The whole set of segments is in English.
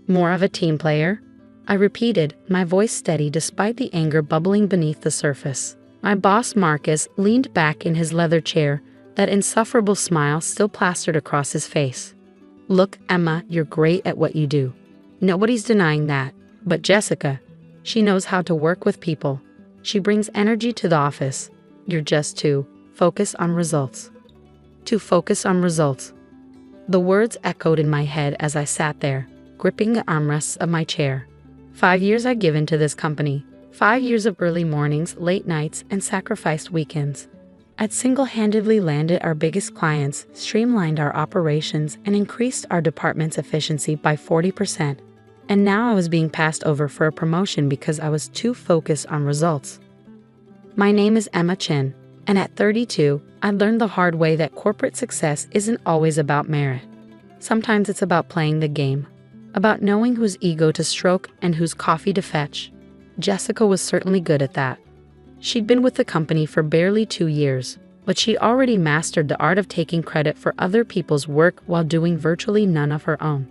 More of a team player? I repeated, my voice steady despite the anger bubbling beneath the surface. My boss Marcus leaned back in his leather chair, that insufferable smile still plastered across his face. Look, Emma, you're great at what you do. Nobody's denying that. But Jessica, she knows how to work with people. She brings energy to the office. You're just too focused on results. Too focused on results. The words echoed in my head as I sat there, gripping the armrests of my chair. 5 years I'd given to this company. 5 years of early mornings, late nights, and sacrificed weekends. I'd single-handedly landed our biggest clients, streamlined our operations, and increased our department's efficiency by 40%. And now I was being passed over for a promotion because I was too focused on results. My name is Emma Chin, and at 32, I learned the hard way that corporate success isn't always about merit. Sometimes it's about playing the game, about knowing whose ego to stroke and whose coffee to fetch. Jessica was certainly good at that. She'd been with the company for barely 2 years, but she'd already mastered the art of taking credit for other people's work while doing virtually none of her own.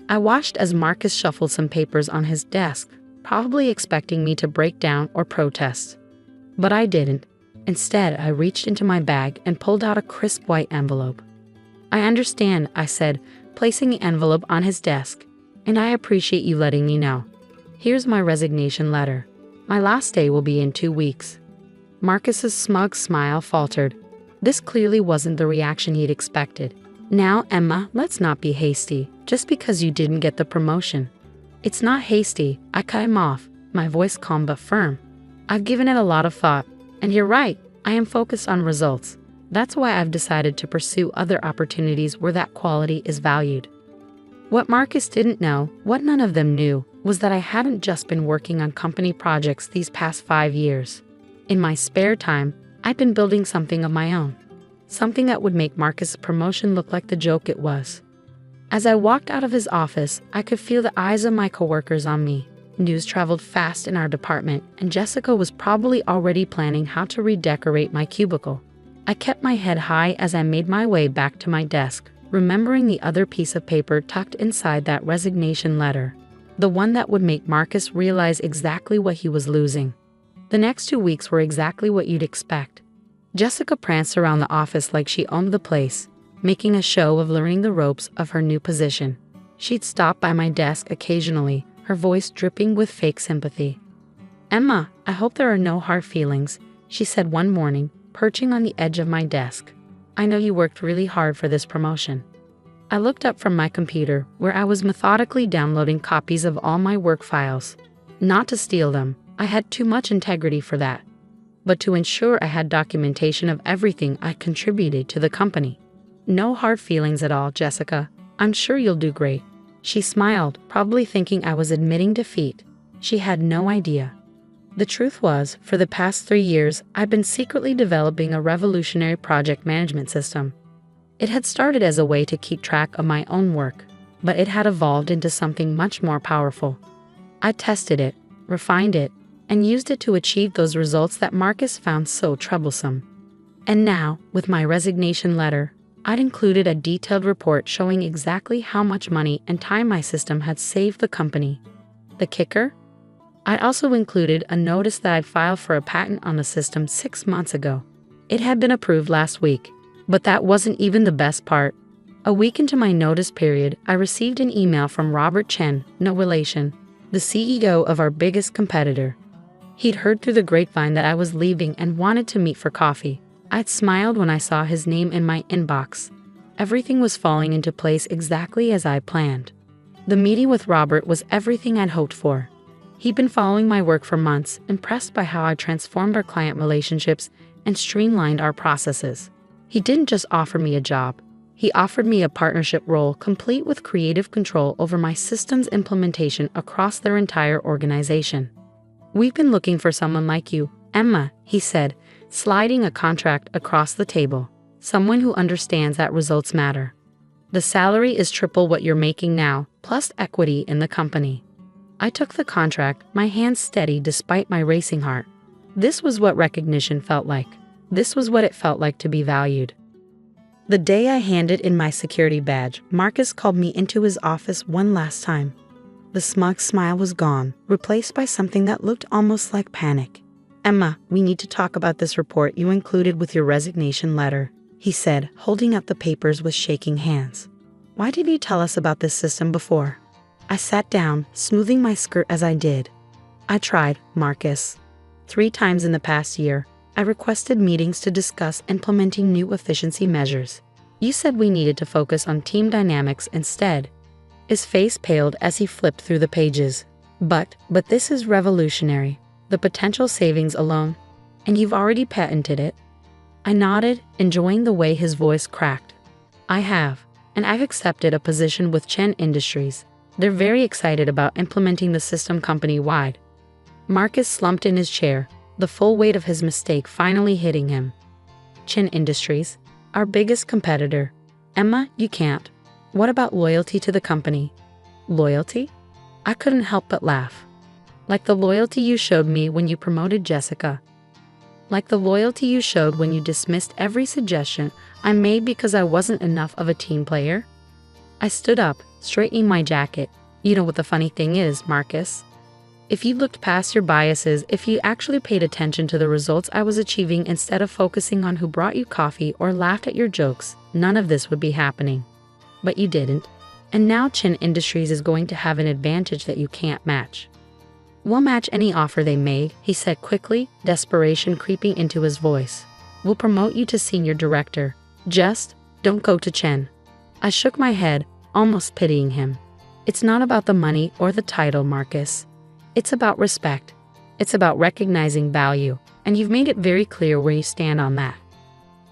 I watched as Marcus shuffled some papers on his desk, probably expecting me to break down or protest. But I didn't. Instead, I reached into my bag and pulled out a crisp white envelope. I understand, I said, placing the envelope on his desk, and I appreciate you letting me know. Here's my resignation letter. My last day will be in 2 weeks. Marcus's smug smile faltered. This clearly wasn't the reaction he'd expected. Now, Emma, let's not be hasty, just because you didn't get the promotion. It's not hasty, I cut him off, my voice calm but firm. I've given it a lot of thought, and you're right, I am focused on results. That's why I've decided to pursue other opportunities where that quality is valued. What Marcus didn't know, what none of them knew, was that I hadn't just been working on company projects these past 5 years. In my spare time, I'd been building something of my own. Something that would make Marcus' promotion look like the joke it was. As I walked out of his office, I could feel the eyes of my coworkers on me. News traveled fast in our department, and Jessica was probably already planning how to redecorate my cubicle. I kept my head high as I made my way back to my desk, remembering the other piece of paper tucked inside that resignation letter. The one that would make Marcus realize exactly what he was losing. The next 2 weeks were exactly what you'd expect. Jessica pranced around the office like she owned the place, making a show of learning the ropes of her new position. She'd stop by my desk occasionally, her voice dripping with fake sympathy. Emma, I hope there are no hard feelings, she said one morning, perching on the edge of my desk. I know you worked really hard for this promotion. I looked up from my computer, where I was methodically downloading copies of all my work files. Not to steal them, I had too much integrity for that, but to ensure I had documentation of everything I contributed to the company. No hard feelings at all, Jessica. I'm sure you'll do great. She smiled, probably thinking I was admitting defeat. She had no idea. The truth was, for the past 3 years, I'd been secretly developing a revolutionary project management system. It had started as a way to keep track of my own work, but it had evolved into something much more powerful. I tested it, refined it, and used it to achieve those results that Marcus found so troublesome. And now, with my resignation letter, I'd included a detailed report showing exactly how much money and time my system had saved the company. The kicker? I'd also included a notice that I'd filed for a patent on the system 6 months ago. It had been approved last week, but that wasn't even the best part. A week into my notice period, I received an email from Robert Chen, no relation, the CEO of our biggest competitor. He'd heard through the grapevine that I was leaving and wanted to meet for coffee. I'd smiled when I saw his name in my inbox. Everything was falling into place exactly as I planned. The meeting with Robert was everything I'd hoped for. He'd been following my work for months, impressed by how I transformed our client relationships and streamlined our processes. He didn't just offer me a job. He offered me a partnership role complete with creative control over my system's implementation across their entire organization. We've been looking for someone like you, Emma, he said, sliding a contract across the table. Someone who understands that results matter. The salary is triple what you're making now, plus equity in the company. I took the contract, my hands steady despite my racing heart. This was what recognition felt like. This was what it felt like to be valued. The day I handed in my security badge, Marcus called me into his office one last time. The smug smile was gone, replaced by something that looked almost like panic. "Emma, we need to talk about this report you included with your resignation letter," he said, holding up the papers with shaking hands. "Why didn't you tell us about this system before?" I sat down, smoothing my skirt as I did. "I tried, Marcus. 3 times in the past year, I requested meetings to discuss implementing new efficiency measures. You said we needed to focus on team dynamics instead." His face paled as he flipped through the pages. But this is revolutionary. The potential savings alone. And you've already patented it." I nodded, enjoying the way his voice cracked. "I have, and I've accepted a position with Chen Industries. They're very excited about implementing the system company-wide." Marcus slumped in his chair, the full weight of his mistake finally hitting him. "Chen Industries? Our biggest competitor. Emma, you can't. What about loyalty to the company?" "Loyalty?" I couldn't help but laugh. "Like the loyalty you showed me when you promoted Jessica. Like the loyalty you showed when you dismissed every suggestion I made because I wasn't enough of a team player?" I stood up, straightening my jacket. "You know what the funny thing is, Marcus? If you looked past your biases, if you actually paid attention to the results I was achieving instead of focusing on who brought you coffee or laughed at your jokes, none of this would be happening. But you didn't. And now Chen Industries is going to have an advantage that you can't match." "We'll match any offer they made," he said quickly, desperation creeping into his voice. "We'll promote you to senior director. Just don't go to Chen." I shook my head, almost pitying him. "It's not about the money or the title, Marcus. It's about respect. It's about recognizing value, and you've made it very clear where you stand on that."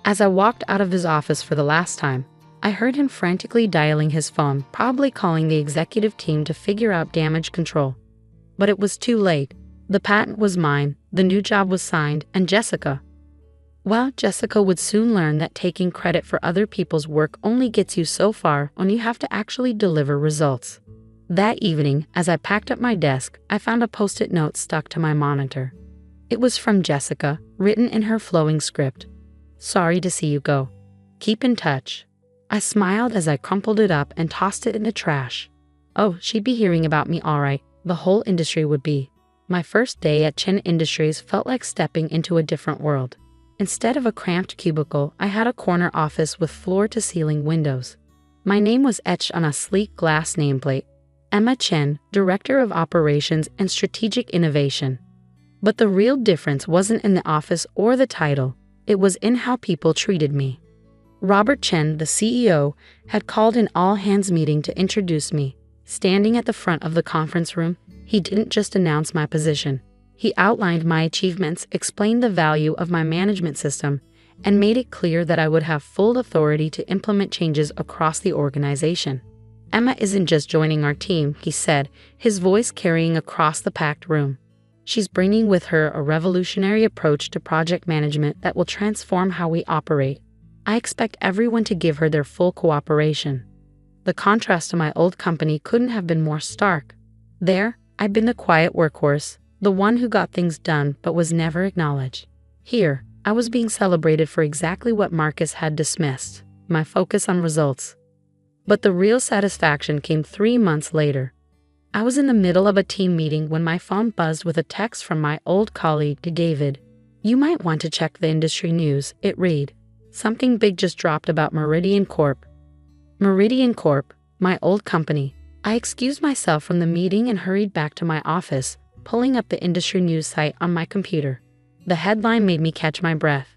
As I walked out of his office for the last time, I heard him frantically dialing his phone, probably calling the executive team to figure out damage control. But it was too late. The patent was mine, the new job was signed, and Jessica. Well, Jessica would soon learn that taking credit for other people's work only gets you so far when you have to actually deliver results. That evening, as I packed up my desk, I found a post-it note stuck to my monitor. It was from Jessica, written in her flowing script. "Sorry to see you go. Keep in touch." I smiled as I crumpled it up and tossed it in the trash. Oh, she'd be hearing about me all right. The whole industry would be. My first day at Chen Industries felt like stepping into a different world. Instead of a cramped cubicle, I had a corner office with floor-to-ceiling windows. My name was etched on a sleek glass nameplate. Emma Chen, Director of Operations and Strategic Innovation. But the real difference wasn't in the office or the title. It was in how people treated me. Robert Chen, the CEO, had called an all-hands meeting to introduce me. Standing at the front of the conference room, he didn't just announce my position. He outlined my achievements, explained the value of my management system, and made it clear that I would have full authority to implement changes across the organization. "Emma isn't just joining our team," he said, his voice carrying across the packed room. "She's bringing with her a revolutionary approach to project management that will transform how we operate. I expect everyone to give her their full cooperation." The contrast to my old company couldn't have been more stark. There, I'd been the quiet workhorse, the one who got things done but was never acknowledged. Here, I was being celebrated for exactly what Marcus had dismissed, my focus on results. But the real satisfaction came 3 months later. I was in the middle of a team meeting when my phone buzzed with a text from my old colleague, David. "You might want to check the industry news," it read. "Something big just dropped about Meridian Corp." Meridian Corp, my old company. I excused myself from the meeting and hurried back to my office, pulling up the industry news site on my computer. The headline made me catch my breath.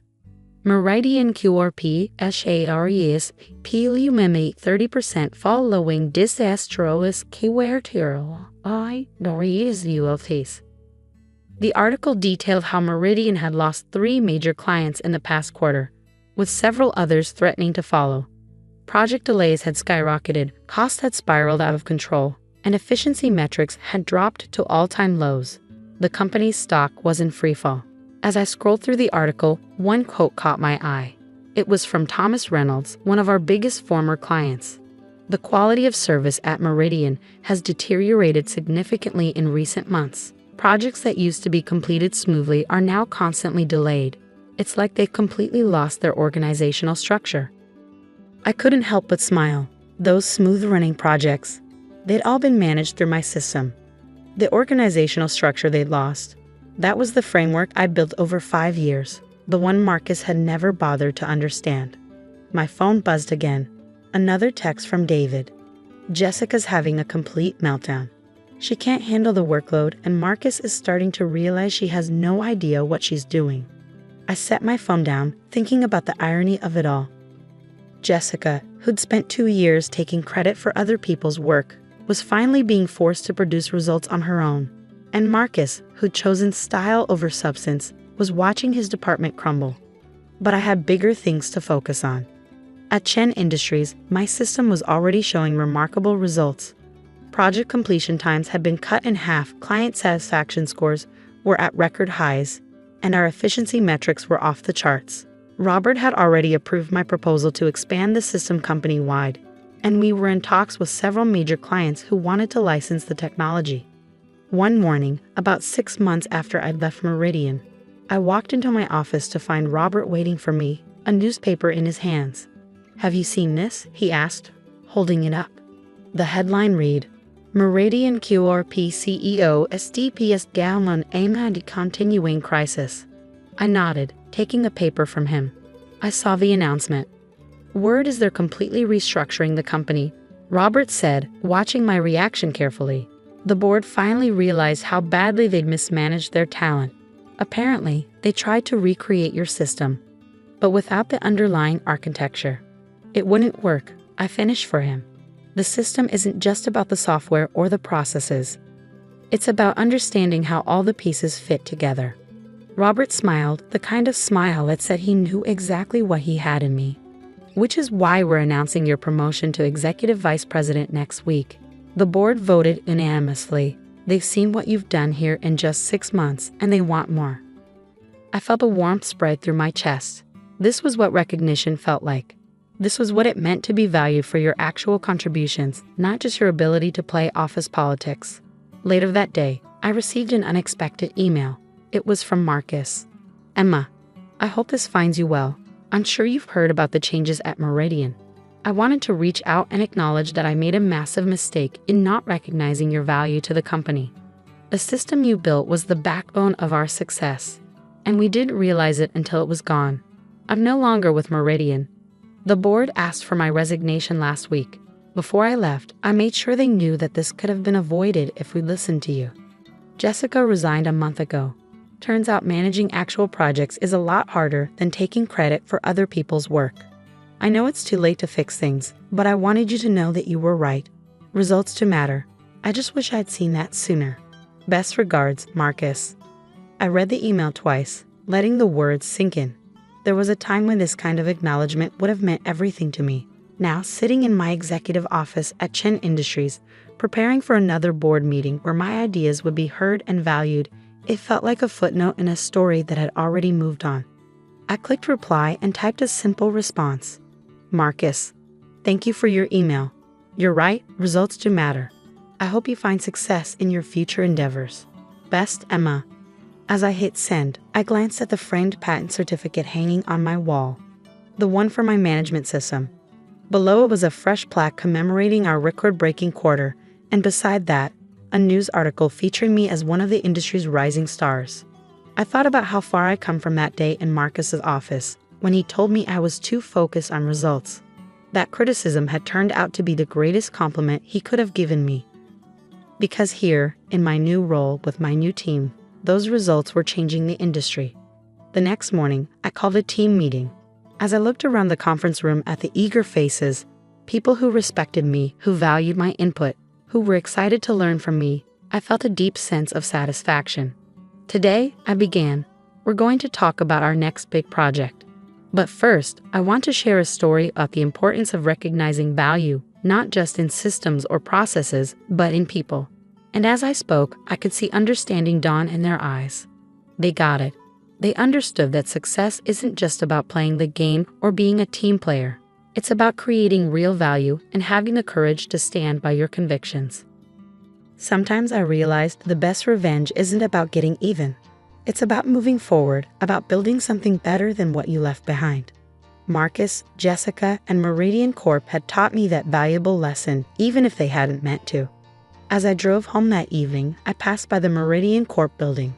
Meridian Corp shares preliminary 30% following disastrous Coworker utilities. The article detailed how Meridian had lost 3 major clients in the past quarter, with several others threatening to follow. Project delays had skyrocketed, costs had spiraled out of control, and efficiency metrics had dropped to all-time lows. The company's stock was in freefall. As I scrolled through the article, one quote caught my eye. It was from Thomas Reynolds, one of our biggest former clients. "The quality of service at Meridian has deteriorated significantly in recent months. Projects that used to be completed smoothly are now constantly delayed. It's like they've completely lost their organizational structure." I couldn't help but smile. Those smooth-running projects. They'd all been managed through my system. The organizational structure they'd lost. That was the framework I built over 5 years, the one Marcus had never bothered to understand. My phone buzzed again. Another text from David. Jessica's having a complete meltdown. She can't handle the workload, and Marcus is starting to realize she has no idea what she's doing. I set my phone down, thinking about the irony of it all. Jessica, who'd spent 2 years taking credit for other people's work, was finally being forced to produce results on her own. And Marcus, who'd chosen style over substance, was watching his department crumble. But I had bigger things to focus on. At Chen Industries, my system was already showing remarkable results. Project completion times had been cut in half, client satisfaction scores were at record highs, and our efficiency metrics were off the charts. Robert had already approved my proposal to expand the system company-wide, and we were in talks with several major clients who wanted to license the technology. One morning, about 6 months after I'd left Meridian, I walked into my office to find Robert waiting for me, a newspaper in his hands. "Have you seen this?" he asked, holding it up. The headline read, "Meridian QRP CEO STPS Gallon Amad Continuing Crisis." I nodded, taking the paper from him. I saw the announcement. "Word is they're completely restructuring the company," Robert said, watching my reaction carefully. The board finally realized how badly they'd mismanaged their talent. Apparently, they tried to recreate your system, but without the underlying architecture. It wouldn't work, I finished for him. The system isn't just about the software or the processes. It's about understanding how all the pieces fit together. Robert smiled, the kind of smile that said he knew exactly what he had in me. "Which is why we're announcing your promotion to Executive Vice President next week." The board voted unanimously. They've seen what you've done here in just 6 months, and they want more. I felt a warmth spread through my chest. This was what recognition felt like. This was what it meant to be valued for your actual contributions, not just your ability to play office politics. Later that day, I received an unexpected email. It was from Marcus. "Emma, I hope this finds you well. I'm sure you've heard about the changes at Meridian. I wanted to reach out and acknowledge that I made a massive mistake in not recognizing your value to the company. The system you built was the backbone of our success, and we didn't realize it until it was gone. I'm no longer with Meridian. The board asked for my resignation last week. Before I left, I made sure they knew that this could have been avoided if we listened to you. Jessica resigned a month ago. Turns out managing actual projects is a lot harder than taking credit for other people's work. I know it's too late to fix things, but I wanted you to know that you were right. Results do matter. I just wish I'd seen that sooner. Best regards, Marcus." I read the email twice, letting the words sink in. There was a time when this kind of acknowledgement would have meant everything to me. Now, sitting in my executive office at Chen Industries, preparing for another board meeting where my ideas would be heard and valued, it felt like a footnote in a story that had already moved on. I clicked reply and typed a simple response. "Marcus, thank you for your email. You're right, results do matter. I hope you find success in your future endeavors. Best, Emma." As I hit send, I glanced at the framed patent certificate hanging on my wall, the one for my management system. Below it was a fresh plaque commemorating our record-breaking quarter, and beside that, a news article featuring me as one of the industry's rising stars. I thought about how far I come from that day in Marcus's office, when he told me I was too focused on results. That criticism had turned out to be the greatest compliment he could have given me. Because here, in my new role with my new team, those results were changing the industry. The next morning, I called a team meeting. As I looked around the conference room at the eager faces, people who respected me, who valued my input, who were excited to learn from me, I felt a deep sense of satisfaction. "Today," I began, "we're going to talk about our next big project. But first, I want to share a story about the importance of recognizing value, not just in systems or processes, but in people." And as I spoke, I could see understanding dawn in their eyes. They got it. They understood that success isn't just about playing the game or being a team player. It's about creating real value and having the courage to stand by your convictions. Sometimes I realized the best revenge isn't about getting even. It's about moving forward, about building something better than what you left behind. Marcus, Jessica, and Meridian Corp had taught me that valuable lesson, even if they hadn't meant to. As I drove home that evening, I passed by the Meridian Corp building.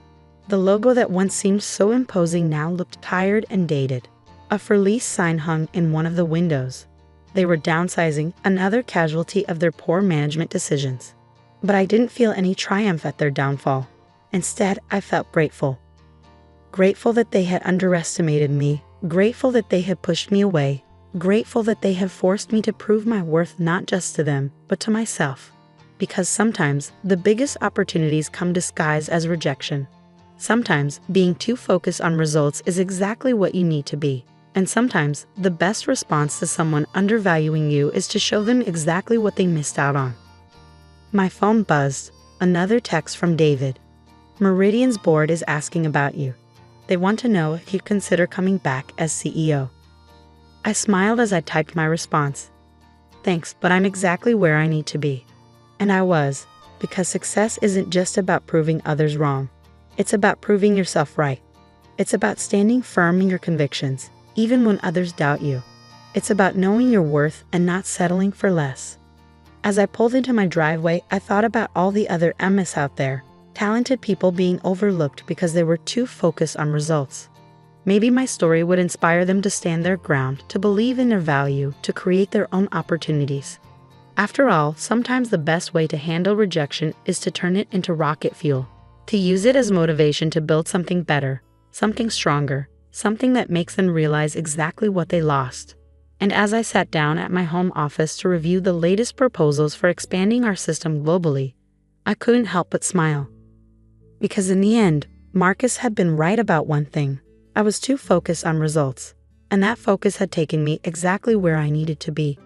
The logo that once seemed so imposing now looked tired and dated. A for lease sign hung in one of the windows. They were downsizing, another casualty of their poor management decisions. But I didn't feel any triumph at their downfall. Instead, I felt grateful. Grateful that they had underestimated me, grateful that they had pushed me away, grateful that they had forced me to prove my worth not just to them, but to myself. Because sometimes, the biggest opportunities come disguised as rejection. Sometimes, being too focused on results is exactly what you need to be. And sometimes, the best response to someone undervaluing you is to show them exactly what they missed out on. My phone buzzed. Another text from David. Meridian's board is asking about you. They want to know if you consider coming back as CEO. I smiled as I typed my response. Thanks, but I'm exactly where I need to be. And I was, because success isn't just about proving others wrong. It's about proving yourself right. It's about standing firm in your convictions, even when others doubt you. It's about knowing your worth and not settling for less. As I pulled into my driveway, I thought about all the other Emmas out there, talented people being overlooked because they were too focused on results. Maybe my story would inspire them to stand their ground, to believe in their value, to create their own opportunities. After all, sometimes the best way to handle rejection is to turn it into rocket fuel, to use it as motivation to build something better, something stronger, something that makes them realize exactly what they lost. And as I sat down at my home office to review the latest proposals for expanding our system globally, I couldn't help but smile. Because in the end, Marcus had been right about one thing. I was too focused on results, and that focus had taken me exactly where I needed to be.